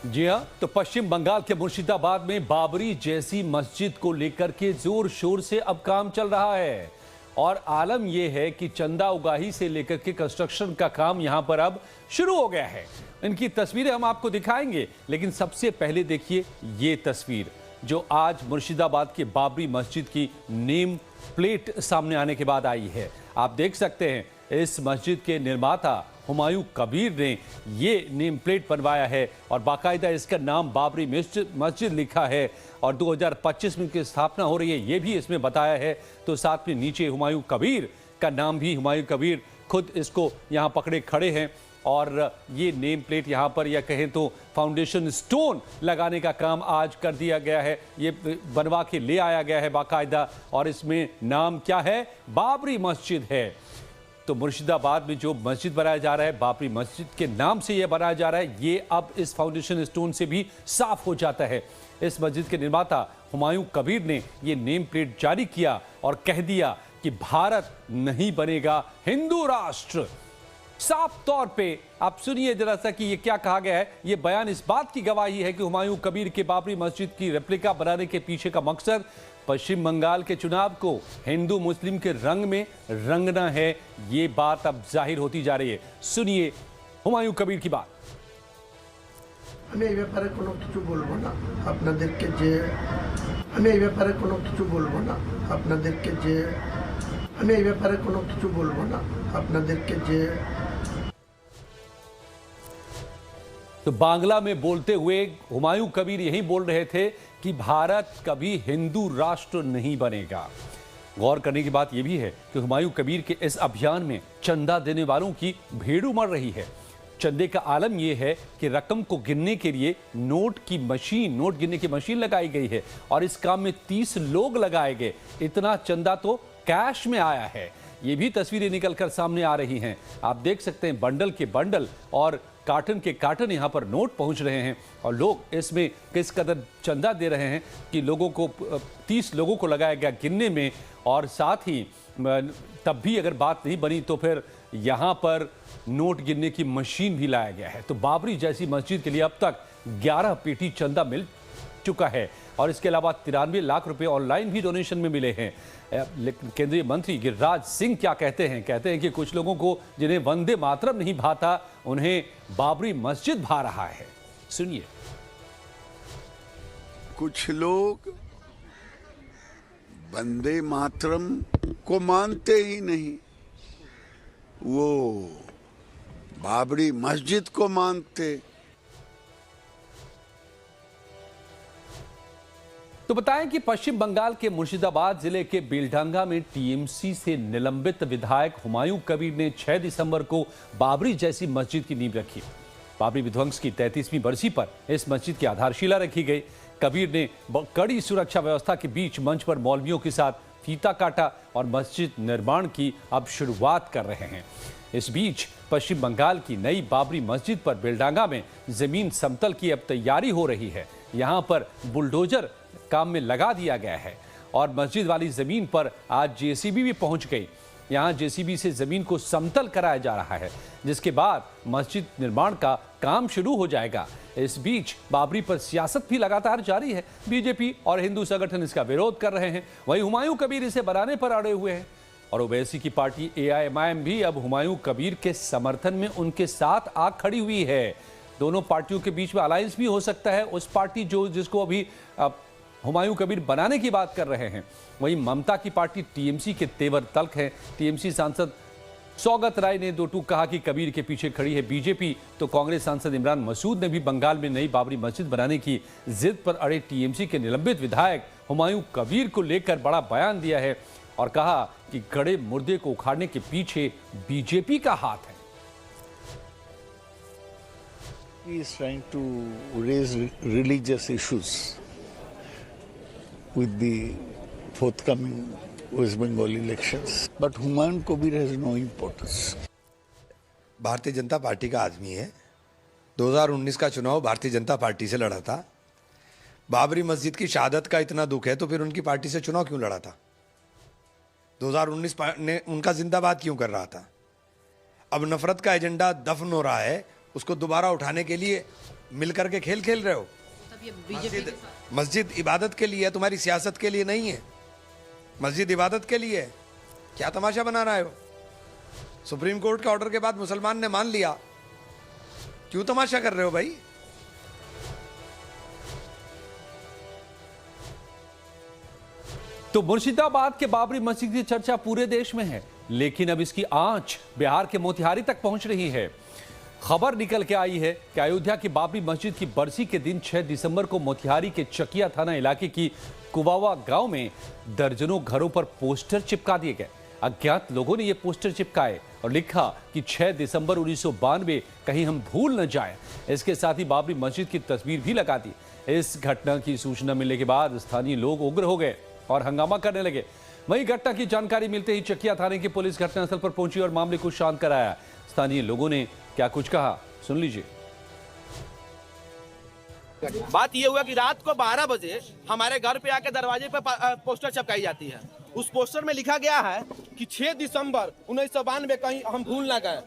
जी हाँ, तो पश्चिम बंगाल के मुर्शिदाबाद में बाबरी जैसी मस्जिद को लेकर के जोर शोर से अब काम चल रहा है और आलम यह है कि चंदा उगाही से लेकर के कंस्ट्रक्शन का काम यहां पर अब शुरू हो गया है। इनकी तस्वीरें हम आपको दिखाएंगे, लेकिन सबसे पहले देखिए ये तस्वीर जो आज मुर्शिदाबाद के बाबरी मस्जिद की नेम प्लेट सामने आने के बाद आई है। आप देख सकते हैं इस मस्जिद के निर्माता हुमायूं कबीर ने ये नेम प्लेट बनवाया है और बाकायदा इसका नाम बाबरी मस्जिद लिखा है और 2025 में इसकी स्थापना हो रही है ये भी इसमें बताया है। तो साथ में नीचे हुमायूं कबीर का नाम भी, हुमायूं कबीर खुद इसको यहाँ पकड़े खड़े हैं और ये नेम प्लेट यहाँ पर या कहें तो फाउंडेशन स्टोन लगाने का काम आज कर दिया गया है। ये बनवा के ले आया गया है बाकायदा और इसमें नाम क्या है, बाबरी मस्जिद है। तो मुर्शिदाबाद में जो मस्जिद बनाया जा रहा है बाबरी मस्जिद के नाम से यह बनाया जा रहा है, ये अब इस फाउंडेशन स्टोन से भी साफ हो जाता है। इस मस्जिद के निर्माता हुमायूं कबीर ने ये नेम प्लेट जारी किया और कह दिया कि भारत नहीं बनेगा हिंदू राष्ट्र। साफ तौर पे आप सुनिए जरा सा कि ये क्या कहा गया है। ये बयान इस बात की गवाही है कि हुमायूं कबीर के बाबरी मस्जिद की रेप्लिका बनाने के पीछे का मकसद पश्चिम बंगाल के चुनाव को हिंदू मुस्लिम के रंग में रंगना है। ये बात अब जाहिर होती जा रही है। सुनिए हुमायूं कबीर की बात। আমি এই ব্যাপারে কোনো কিছু বলবো না আপনাদেরকে যে আমি এই ব্যাপারে কোনো কিছু বলবো না আপনাদেরকে যে আমি এই ব্যাপারে কোনো কিছু বলবো না আপনাদেরকে যে। तो बांग्ला में बोलते हुए हुमायूं कबीर यही बोल रहे थे कि भारत कभी हिंदू राष्ट्र नहीं बनेगा। गौर करने की बात यह भी है कि हुमायूं कबीर के इस अभियान में चंदा देने वालों की भीड़ उमड़ रही है। चंदे का आलम यह है कि रकम को गिनने के लिए नोट गिनने की मशीन लगाई गई है और इस काम में 30 लोग लगाए गए। इतना चंदा तो कैश में आया है। ये भी तस्वीरें निकलकर सामने आ रही हैं। आप देख सकते हैं बंडल के बंडल और कार्टन के कार्टन यहाँ पर नोट पहुँच रहे हैं और लोग इसमें किस कदर चंदा दे रहे हैं कि लोगों को 30 लोगों को लगाया गया गिनने में। और साथ ही तब भी अगर बात नहीं बनी तो फिर यहाँ पर नोट गिनने की मशीन भी लाया गया है। तो बाबरी जैसी मस्जिद के लिए अब तक 11 पेटी चंदा मिल चुका है और इसके अलावा 93 लाख रुपए ऑनलाइन भी डोनेशन में मिले हैं। लेकिन केंद्रीय मंत्री गिरिराज सिंह क्या कहते हैं कि कुछ लोगों को जिन्हें वंदे मातरम नहीं भाता उन्हें बाबरी मस्जिद भा रहा है। सुनिए। कुछ लोग वंदे मातरम को मानते ही नहीं, वो बाबरी मस्जिद को मानते। तो बताएं कि पश्चिम बंगाल के मुर्शिदाबाद जिले के बेलडांगा में टीएमसी से निलंबित विधायक हुमायूं कबीर ने 6 दिसंबर को बाबरी जैसी मस्जिद की नींव रखी। बाबरी विध्वंस की 33वीं बरसी पर इस मस्जिद की आधारशिला रखी गई। कबीर ने कड़ी सुरक्षा व्यवस्था के बीच मंच पर मौलवियों के साथ फीता काटा और मस्जिद निर्माण की अब शुरुआत कर रहे हैं। इस बीच पश्चिम बंगाल की नई बाबरी मस्जिद पर बेलडांगा में जमीन समतल की अब तैयारी हो रही है। यहां पर बुलडोजर काम में लगा दिया गया है और मस्जिद वाली जमीन पर आज जेसीबी भी पहुंच गई। यहां जेसीबी से जमीन को समतल कराया जा रहा है, जिसके बाद मस्जिद निर्माण का काम शुरू हो जाएगा। इस बीच बाबरी पर सियासत भी लगातार जारी है। बीजेपी और हिंदू संगठन इसका विरोध कर रहे हैं, वहीं हुमायूं कबीर इसे बनाने पर अड़े हुए हैं और ओवैसी की पार्टी एआईएमआईएम भी अब हुमायूं कबीर के समर्थन में उनके साथ आ खड़ी हुई है। दोनों पार्टियों के बीच में अलायंस भी हो सकता है। उस पार्टी जिसको अभी हुमायूं कबीर बनाने की बात कर रहे हैं, वहीं ममता की पार्टी टीएमसी के तेवर तल्ख है। टीएमसी सांसद सौगत राय ने दो टूक कहा कि कबीर के पीछे खड़ी है बीजेपी। तो कांग्रेस सांसद इमरान मसूद ने भी बंगाल में नई बाबरी मस्जिद बनाने की जिद पर अड़े टीएमसी के निलंबित विधायक हुमायूं कबीर को लेकर बड़ा बयान दिया है और कहा कि गड़े मुर्दे को उखाड़ने के पीछे बीजेपी का हाथ है। He is trying to raise religious issues with the forthcoming West Bengal elections. But Humayun Kabir has no importance. Bharatiya Janata party का आदमी है। 2019 का चुनाव भारतीय जनता पार्टी से लड़ा था। बाबरी मस्जिद की शहादत का इतना दुख है तो फिर उनकी पार्टी से चुनाव क्यों लड़ा था? 2019 ने उनका जिंदाबाद क्यों कर रहा था? अब नफरत का एजेंडा दफन हो रहा है, उसको दोबारा उठाने के लिए मिल करके खेल खेल रहे हो। तब ये बीजेपी मस्जिद इबादत के लिए है, तुम्हारी सियासत के लिए नहीं है। मस्जिद इबादत के लिए है, क्या तमाशा बना रहे हो? सुप्रीम कोर्ट के ऑर्डर के बाद मुसलमान ने मान लिया, क्यों तमाशा कर रहे हो भाई? तो मुर्शिदाबाद के बाबरी मस्जिद की चर्चा पूरे देश में है, लेकिन अब इसकी आंच बिहार के मोतिहारी तक पहुंच रही है। खबर निकल के आई है कि अयोध्या की बाबरी मस्जिद की बरसी के दिन 6 दिसंबर को मोतिहारी के चकिया थाना इलाके की कुवावा गांव में दर्जनों घरों पर पोस्टर चिपका दिए गए। अज्ञात लोगों ने ये पोस्टर चिपकाए और लिखा कि 6 दिसंबर 1992 कहीं हम भूल न जाएं। इसके साथ ही बाबरी मस्जिद की तस्वीर भी लगा दी। इस घटना की सूचना मिलने के बाद स्थानीय लोग उग्र हो गए और हंगामा करने लगे। वहीं घटना की जानकारी मिलते ही चकिया थाने की पुलिस घटनास्थल पर पहुंची और मामले को शांत कराया। स्थानीय लोगों ने क्या कुछ कहा, सुन लीजिए। बात ये हुआ कि रात को 12 बजे हमारे घर पे आके दरवाजे पे पोस्टर चिपकाई जाती है। उस पोस्टर में लिखा गया है कि 6 दिसंबर 1992 कहीं हम भूल ना गए,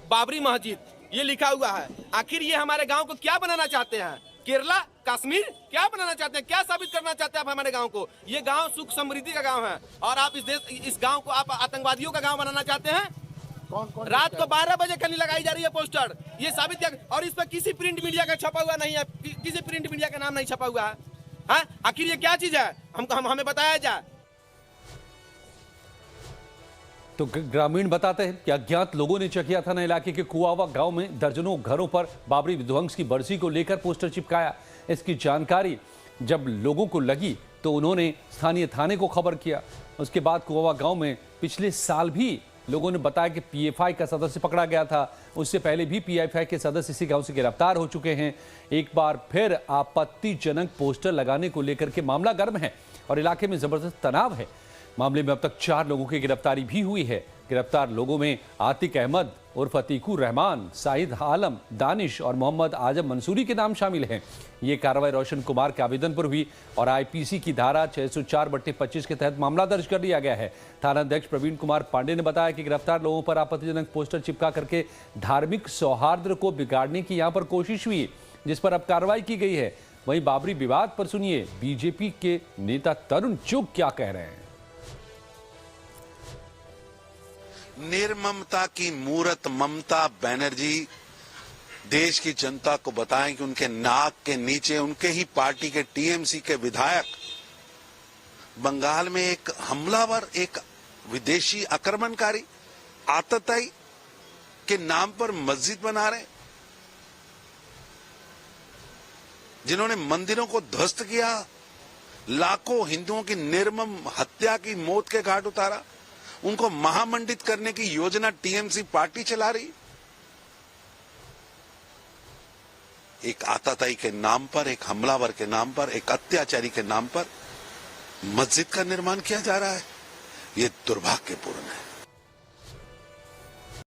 बाबरी मस्जिद, ये लिखा हुआ है। आखिर ये हमारे गांव को क्या बनाना चाहते हैं? केरला, कश्मीर क्या बनाना चाहते हैं? क्या साबित करना चाहते हैं आप हमारे गांव को? ये गांव सुख समृद्धि का गांव है और आप इस गांव को आप आतंकवादियों का गांव बनाना चाहते हैं। रात को 12 बजे कहीं लगाई जा रही है पोस्टर, ये साबित किया। और इस पर किसी प्रिंट मीडिया का छपा हुआ नहीं है, किसी प्रिंट मीडिया का नाम नहीं छपा हुआ है। आखिर ये क्या चीज है? हमें बताया जाए। तो ग्रामीण बताते हैं कि अज्ञात लोगों ने चकिया थाना इलाके के कुआवा गांव में दर्जनों घरों पर बाबरी विध्वंस की बरसी को लेकर पोस्टर चिपकाया। इसकी जानकारी जब लोगों को लगी तो उन्होंने स्थानीय थाने को खबर किया। उसके बाद कुआवा गांव में पिछले साल भी लोगों ने बताया कि पीएफआई का सदस्य पकड़ा गया था। उससे पहले भी पीएफआई के सदस्य इसी गांव से गिरफ्तार हो चुके हैं। एक बार फिर आपत्तिजनक पोस्टर लगाने को लेकर के मामला गर्म है और इलाके में जबरदस्त तनाव है। मामले में अब तक 4 लोगों की गिरफ्तारी भी हुई है। गिरफ्तार लोगों में आतिक अहमद उर्फ अतीकुर रहमान, साहिद आलम, दानिश और मोहम्मद आजम मंसूरी के नाम शामिल हैं। ये कार्रवाई रोशन कुमार के आवेदन पर हुई और आईपीसी की धारा 604/25 के तहत मामला दर्ज कर लिया गया है। थानाध्यक्ष प्रवीण कुमार पांडे ने बताया कि गिरफ्तार लोगों पर आपत्तिजनक पोस्टर चिपका करके धार्मिक सौहार्द को बिगाड़ने की यहाँ पर कोशिश हुई, जिस पर अब कार्रवाई की गई है। वहीं बाबरी विवाद पर सुनिए बीजेपी के नेता तरुण चुग क्या कह रहे हैं। निर्ममता की मूरत ममता बनर्जी देश की जनता को बताएं कि उनके नाक के नीचे उनके ही पार्टी के टीएमसी के विधायक बंगाल में एक हमलावर, एक विदेशी आक्रमणकारी आतताई के नाम पर मस्जिद बना रहे, जिन्होंने मंदिरों को ध्वस्त किया, लाखों हिंदुओं की निर्मम हत्या की, मौत के घाट उतारा, उनको महामंडित करने की योजना टीएमसी पार्टी चला रही। एक आतताई के नाम पर, एक हमलावर के नाम पर, एक अत्याचारी के नाम पर मस्जिद का निर्माण किया जा रहा है। ये दुर्भाग्यपूर्ण है।